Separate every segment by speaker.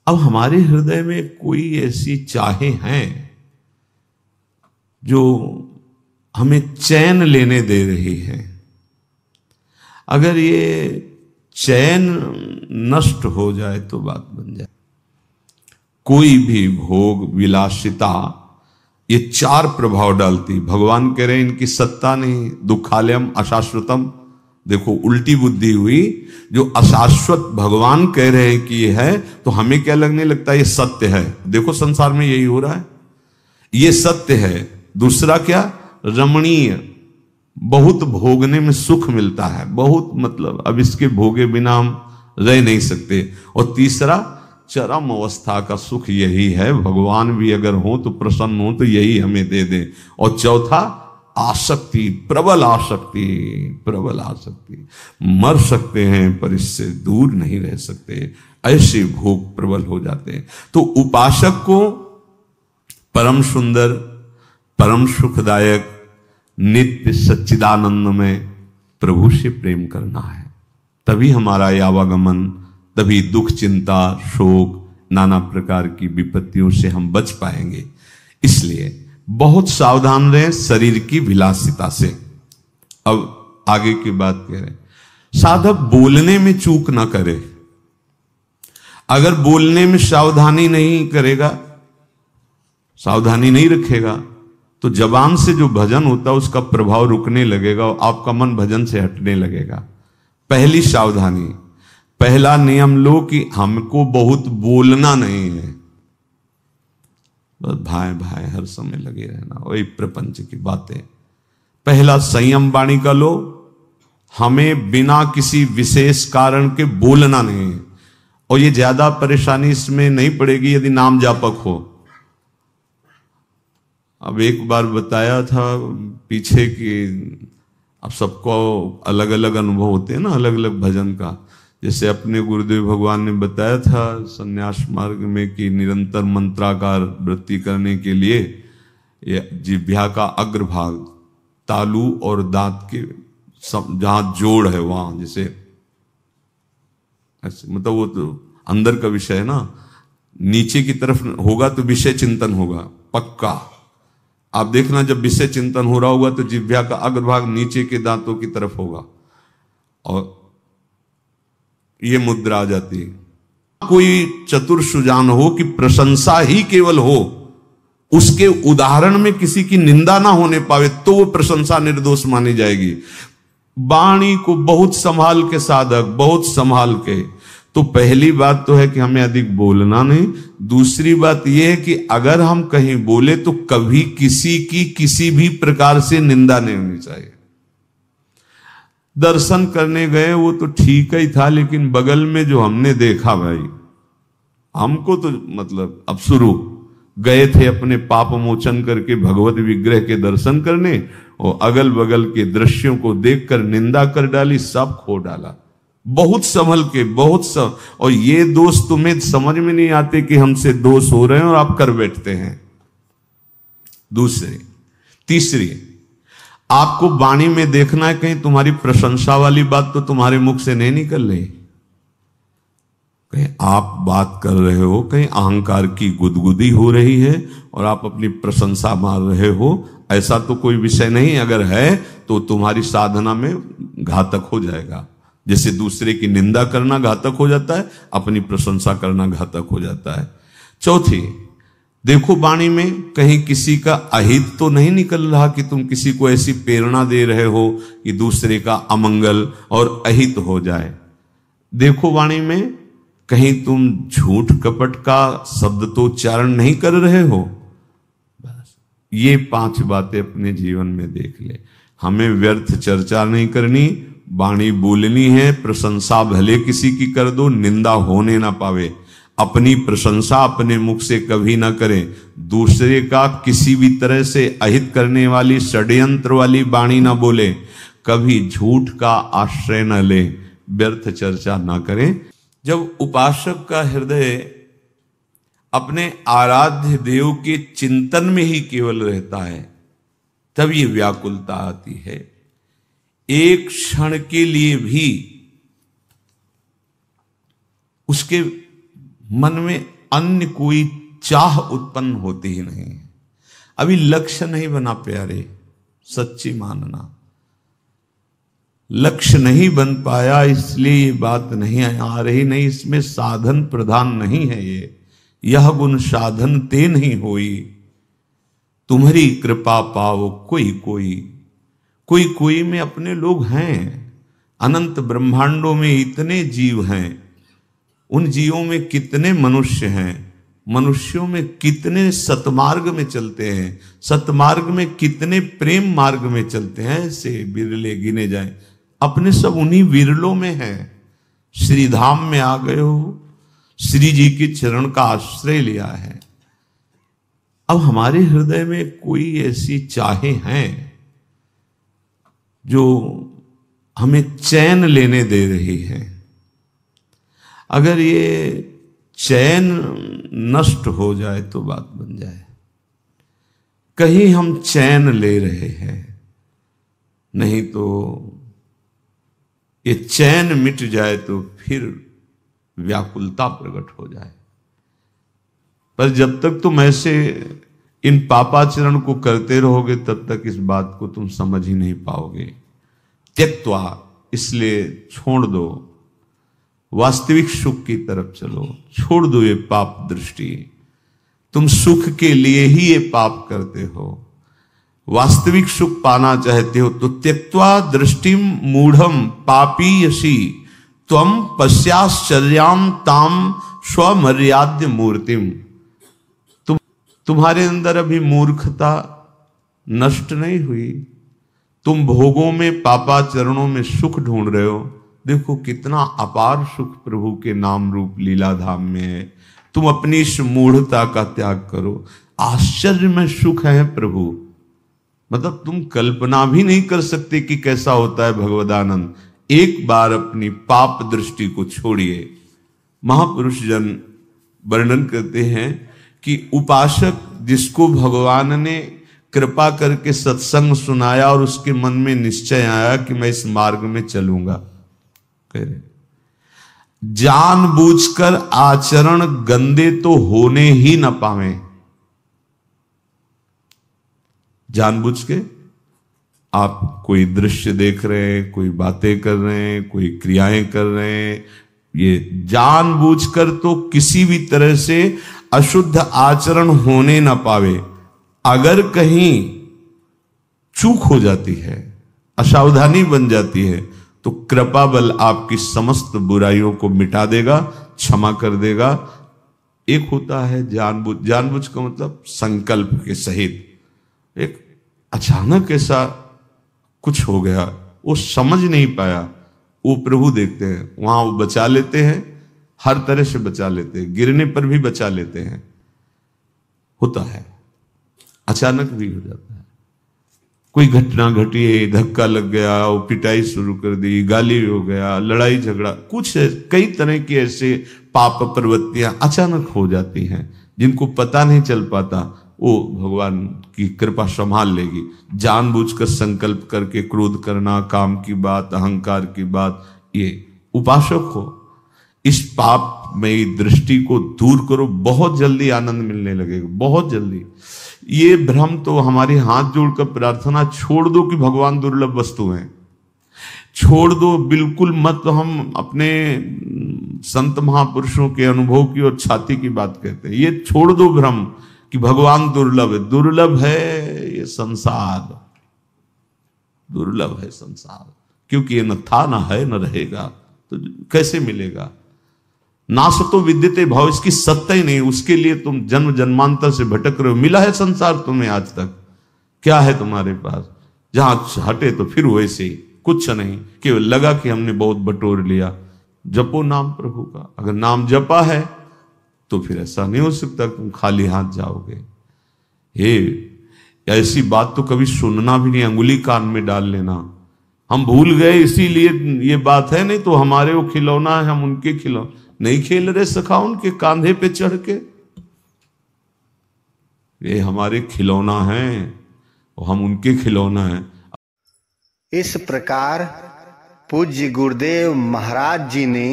Speaker 1: अब हमारे हृदय में कोई ऐसी चाहें हैं जो हमें चैन लेने दे रही है। अगर ये चैन नष्ट हो जाए तो बात बन जाए। कोई भी भोग विलासिता ये चार प्रभाव डालती। भगवान कह रहे हैं इनकी सत्ता नहीं, दुखालयम अशाश्वतम। देखो उल्टी बुद्धि हुई। जो अशाश्वत भगवान कह रहे हैं कि ये है, तो हमें क्या लगने लगता है ये सत्य है। देखो संसार में यही हो रहा है, ये सत्य है। दूसरा क्या, रमणीय, बहुत भोगने में सुख मिलता है, बहुत, मतलब अब इसके भोगे बिना हम रह नहीं सकते। और तीसरा चरम अवस्था का सुख यही है, भगवान भी अगर हो तो प्रसन्न हो तो यही हमें दे दे। और चौथा आसक्ति, प्रबल आसक्ति, प्रबल आसक्ति। मर सकते हैं पर इससे दूर नहीं रह सकते, ऐसे भोग प्रबल हो जाते हैं। तो उपासक को परम सुंदर, परम सुखदायक, नित्य सच्चिदानंद में प्रभु से प्रेम करना है। तभी हमारा आवागमन, तभी दुख, चिंता, शोक, नाना प्रकार की विपत्तियों से हम बच पाएंगे। इसलिए बहुत सावधान रहें शरीर की विलासिता से। अब आगे की बात कह रहे हैं, साधक बोलने में चूक ना करे। अगर बोलने में सावधानी नहीं करेगा, सावधानी नहीं रखेगा, तो जबान से जो भजन होता है उसका प्रभाव रुकने लगेगा और आपका मन भजन से हटने लगेगा। पहली सावधानी, पहला नियम लो कि हमको बहुत बोलना नहीं है, बस भाई भाई हर समय लगे रहना, वही प्रपंच की बातें। पहला संयम वाणी का लो, हमें बिना किसी विशेष कारण के बोलना नहीं है। और ये ज्यादा परेशानी इसमें नहीं पड़ेगी यदि नाम जापक हो। अब एक बार बताया था पीछे कि अब सबको अलग अलग अनुभव होते हैं ना, अलग अलग भजन का। जैसे अपने गुरुदेव भगवान ने बताया था संन्यास मार्ग में कि निरंतर मंत्राकार वृत्ति करने के लिए ये जिह्वा का अग्रभाग, तालू और दांत के सब जहां जोड़ है वहां, जैसे ऐसे, मतलब वो तो अंदर का विषय है ना, नीचे की तरफ होगा तो विषय चिंतन होगा पक्का। आप देखना जब विषय चिंतन हो रहा होगा तो जिह्वा का अग्रभाग नीचे के दांतों की तरफ होगा और ये मुद्रा आ जाती है। कोई चतुर सुजान हो कि प्रशंसा ही केवल हो, उसके उदाहरण में किसी की निंदा ना होने पावे, तो वो प्रशंसा निर्दोष मानी जाएगी। वाणी को बहुत संभाल के साधक, बहुत संभाल के। तो पहली बात तो है कि हमें अधिक बोलना नहीं। दूसरी बात यह है कि अगर हम कहीं बोले तो कभी किसी की किसी भी प्रकार से निंदा नहीं होनी चाहिए। दर्शन करने गए वो तो ठीक ही था, लेकिन बगल में जो हमने देखा भाई, हमको तो मतलब अब शुरू गए थे अपने पाप मोचन करके भगवत विग्रह के दर्शन करने, और अगल बगल के दृश्यों को देखकर निंदा कर डाली, सब खो डाला। बहुत संभल के, बहुत सब। और ये दोष तुम्हें समझ में नहीं आते कि हमसे दोष हो रहे हैं और आप कर बैठते हैं। दूसरी, तीसरी, आपको वाणी में देखना है कहीं तुम्हारी प्रशंसा वाली बात तो तुम्हारे मुख से नहीं निकल रही। कहीं आप बात कर रहे हो, कहीं अहंकार की गुदगुदी हो रही है और आप अपनी प्रशंसा मार रहे हो, ऐसा तो कोई विषय नहीं। अगर है तो तुम्हारी साधना में घातक हो जाएगा। जैसे दूसरे की निंदा करना घातक हो जाता है, अपनी प्रशंसा करना घातक हो जाता है। चौथी, देखो वाणी में कहीं किसी का अहित तो नहीं निकल रहा कि तुम किसी को ऐसी प्रेरणा दे रहे हो कि दूसरे का अमंगल और अहित हो जाए। देखो वाणी में कहीं तुम झूठ कपट का शब्द तो उच्चारण नहीं कर रहे हो। बस ये 5 बातें अपने जीवन में देख ले। हमें व्यर्थ चर्चा नहीं करनी, वाणी बोलनी है। प्रशंसा भले किसी की कर दो, निंदा होने ना पावे। अपनी प्रशंसा अपने मुख से कभी ना करें। दूसरे का किसी भी तरह से अहित करने वाली षड्यंत्र वाली वाणी ना बोले। कभी झूठ का आश्रय न ले, व्यर्थ चर्चा ना करें। जब उपासक का हृदय अपने आराध्य देव के चिंतन में ही केवल रहता है, तब ये व्याकुलता आती है। एक क्षण के लिए भी उसके मन में अन्य कोई चाह उत्पन्न होती ही नहीं है। अभी लक्ष्य नहीं बना प्यारे, सच्ची मानना, लक्ष्य नहीं बन पाया, इसलिए ये बात नहीं आ रही। नहीं, इसमें साधन प्रधान नहीं है। ये यह गुण साधन ते नहीं होई, तुम्हारी कृपा पाओ कोई कोई। कोई कोई में अपने लोग हैं। अनंत ब्रह्मांडों में इतने जीव हैं, उन जीवों में कितने मनुष्य हैं, मनुष्यों में कितने सतमार्ग में चलते हैं, सतमार्ग में कितने प्रेम मार्ग में चलते हैं, ऐसे विरले गिने जाएं। अपने सब उन्हीं विरलों में हैं। श्री धाम में आ गए हो, श्री जी के चरण का आश्रय लिया है। अब हमारे हृदय में कोई ऐसी चाहे हैं जो हमें चैन लेने दे रही है। अगर ये चैन नष्ट हो जाए तो बात बन जाए। कहीं हम चैन ले रहे हैं, नहीं तो ये चैन मिट जाए तो फिर व्याकुलता प्रकट हो जाए। पर जब तक तुम ऐसे इन पापाचरण को करते रहोगे तब तक इस बात को तुम समझ ही नहीं पाओगे। त्यक्त्वा, इसलिए छोड़ दो, वास्तविक सुख की तरफ चलो, छोड़ दो ये पाप दृष्टि। तुम सुख के लिए ही ये पाप करते हो। वास्तविक सुख पाना चाहते हो तो त्यक्त्वा दृष्टिम मूढ़म पापी यसी त्वम पश्याश्चर्याम ताम स्वमर्याद्य मूर्तिम। तुम्हारे अंदर अभी मूर्खता नष्ट नहीं हुई। तुम भोगों में, पापाचरणों में सुख ढूंढ रहे हो। देखो कितना अपार सुख प्रभु के नाम रूप लीला धाम में है। तुम अपनी इस मूढ़ता का त्याग करो। आश्चर्य में सुख है प्रभु, मतलब तुम कल्पना भी नहीं कर सकते कि कैसा होता है भगवदानंद। एक बार अपनी पाप दृष्टि को छोड़िए। महापुरुष जन वर्णन करते हैं कि उपासक जिसको भगवान ने कृपा करके सत्संग सुनाया और उसके मन में निश्चय आया कि मैं इस मार्ग में चलूंगा, कह रहे जानबूझकर आचरण गंदे तो होने ही न पावे। जानबूझ के आप कोई दृश्य देख रहे हैं, कोई बातें कर रहे हैं, कोई क्रियाएं कर रहे हैं, ये जानबूझकर तो किसी भी तरह से अशुद्ध आचरण होने ना पावे। अगर कहीं चूक हो जाती है, असावधानी बन जाती है, तो कृपा बल आपकी समस्त बुराइयों को मिटा देगा, क्षमा कर देगा। एक होता है जानबूझ, जानबूझ का मतलब संकल्प के सहित। एक अचानक ऐसा कुछ हो गया, वो समझ नहीं पाया, वो प्रभु देखते हैं, वहां वो बचा लेते हैं, हर तरह से बचा लेते हैं, गिरने पर भी बचा लेते हैं। होता है, अचानक भी हो जाता है। कोई घटना घटी, धक्का लग गया, वो पिटाई शुरू कर दी, गाली हो गया, लड़ाई झगड़ा, कुछ कई तरह की ऐसे पाप प्रवृत्तियां अचानक हो जाती हैं जिनको पता नहीं चल पाता। वो भगवान की कृपा संभाल लेगी। जानबूझकर संकल्प करके क्रोध करना, काम की बात, अहंकार की बात, ये उपासक हो, इस पाप में दृष्टि को दूर करो, बहुत जल्दी आनंद मिलने लगेगा, बहुत जल्दी। ये भ्रम तो हमारे हाथ जोड़कर प्रार्थना, छोड़ दो कि भगवान दुर्लभ वस्तु हैं, छोड़ दो बिल्कुल मत। हम अपने संत महापुरुषों के अनुभव की और छाती की बात कहते हैं, ये छोड़ दो भ्रम कि भगवान दुर्लभ है। दुर्लभ है ये संसार, दुर्लभ है संसार, क्योंकि ये न था, न है, न रहेगा, तो कैसे मिलेगा। नासतो विद्यते भाव, इसकी सत्ता ही नहीं, उसके लिए तुम जन्म जन्मांतर से भटक रहे हो। मिला है संसार तुम्हें आज तक? क्या है तुम्हारे पास? जहां हटे तो फिर वैसे ही, कुछ नहीं, केवल लगा कि हमने बहुत बटोर लिया। जपो नाम प्रभु का। अगर नाम जपा है तो फिर ऐसा नहीं हो सकता तुम खाली हाथ जाओगे। हे, ऐसी बात तो कभी सुनना भी नहीं, अंगुली कान में डाल लेना। हम भूल गए इसीलिए ये बात है, नहीं तो हमारे वो खिलौना है, हम उनके खिलौना नहीं खेल रहे सखा, उनके कांधे पे चढ़ के। ये हमारे खिलौना हैं और हम उनके खिलौना हैं।
Speaker 2: इस प्रकार पूज्य गुरुदेव महाराज जी ने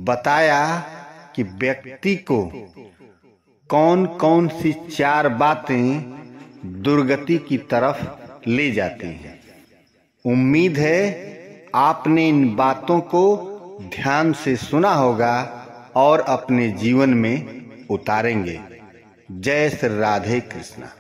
Speaker 2: बताया कि व्यक्ति को कौन कौन सी 4 बातें दुर्गति की तरफ ले जाती हैं। उम्मीद है आपने इन बातों को ध्यान से सुना होगा और अपने जीवन में उतारेंगे। जय श्री राधे कृष्णा।